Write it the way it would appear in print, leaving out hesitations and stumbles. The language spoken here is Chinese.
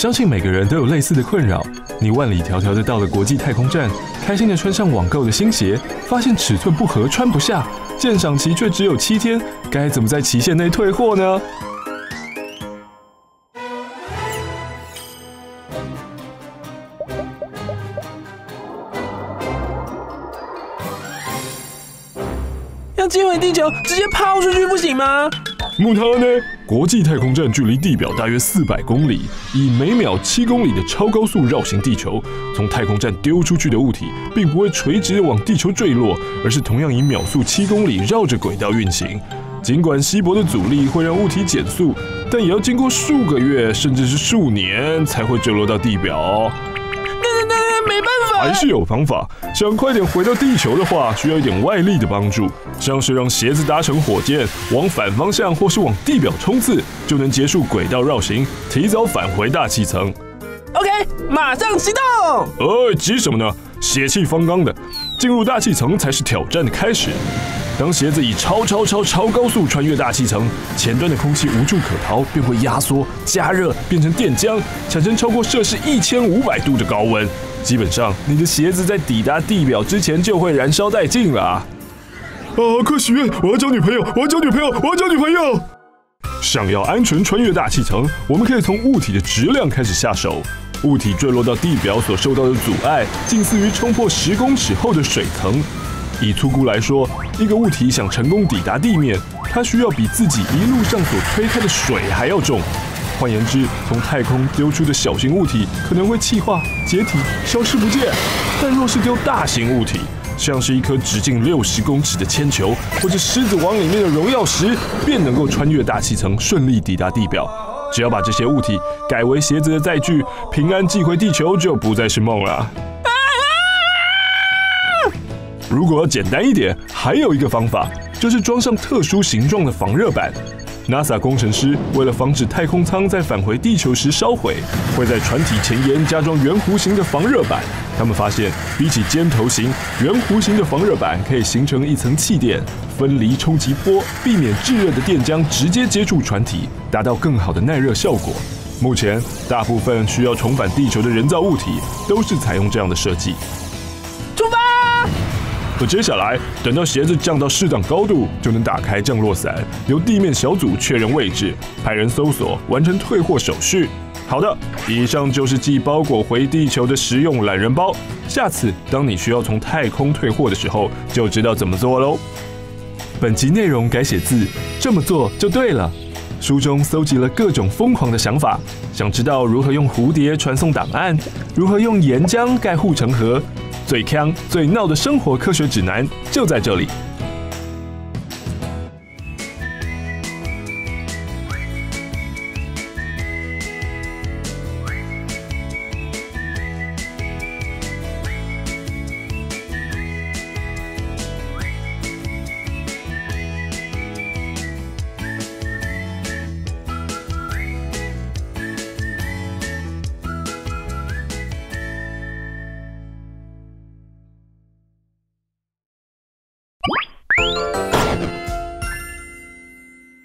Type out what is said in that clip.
相信每个人都有类似的困扰。你万里迢迢的到了国际太空站，开心的穿上网购的新鞋，发现尺寸不合穿不下，鉴赏期却只有7天，该怎么在期限内退货呢？要寄回地球，直接抛出去不行吗？木头呢？国际太空站距离地表大约400公里，以每秒7公里的超高速绕行地球。从太空站丢出去的物体，并不会垂直地往地球坠落，而是同样以秒速7公里绕着轨道运行。尽管稀薄的阻力会让物体减速，但也要经过数个月甚至是数年才会坠落到地表。没办法，还是有方法。想快点回到地球的话，需要一点外力的帮助，像是让鞋子搭乘火箭，往反方向或是往地表冲刺，就能结束轨道绕行，提早返回大气层。OK， 马上启动。急什么呢？血气方刚的，进入大气层才是挑战的开始。当鞋子以超高速穿越大气层，前端的空气无处可逃，便会压缩、加热，变成电浆，产生超过摄氏1500度的高温。基本上，你的鞋子在抵达地表之前就会燃烧殆尽了啊！快许愿，我要交女朋友，我要交女朋友，我要交女朋友！想要安全穿越大气层，我们可以从物体的质量开始下手。物体坠落到地表所受到的阻碍，近似于冲破10公尺厚的水层。以粗估来说，一个物体想成功抵达地面，它需要比自己一路上所推开的水还要重。换言之，从太空丢出的小型物体可能会气化、解体、消失不见，但若是丢大型物体，像是一颗直径60公尺的铅球，或是狮子王里面的荣耀石，便能够穿越大气层，顺利抵达地表。只要把这些物体改为鞋子的载具，平安寄回地球就不再是梦了。如果要简单一点，还有一个方法，就是装上特殊形状的防热板。NASA 工程师为了防止太空舱在返回地球时烧毁，会在船体前沿加装圆弧形的防热板。他们发现，比起尖头型，圆弧形的防热板可以形成一层气垫，分离冲击波，避免炙热的电浆直接接触船体，达到更好的耐热效果。目前，大部分需要重返地球的人造物体都是采用这样的设计。出发！接下来，等到鞋子降到适当高度，就能打开降落伞，由地面小组确认位置，派人搜索，完成退货手续。好的，以上就是寄包裹回地球的实用懒人包。下次当你需要从太空退货的时候，就知道怎么做喽。本集内容改写自这么做就对了。书中搜集了各种疯狂的想法，想知道如何用蝴蝶传送档案，如何用岩浆盖护城河，最鏘最闹的生活科学指南就在这里。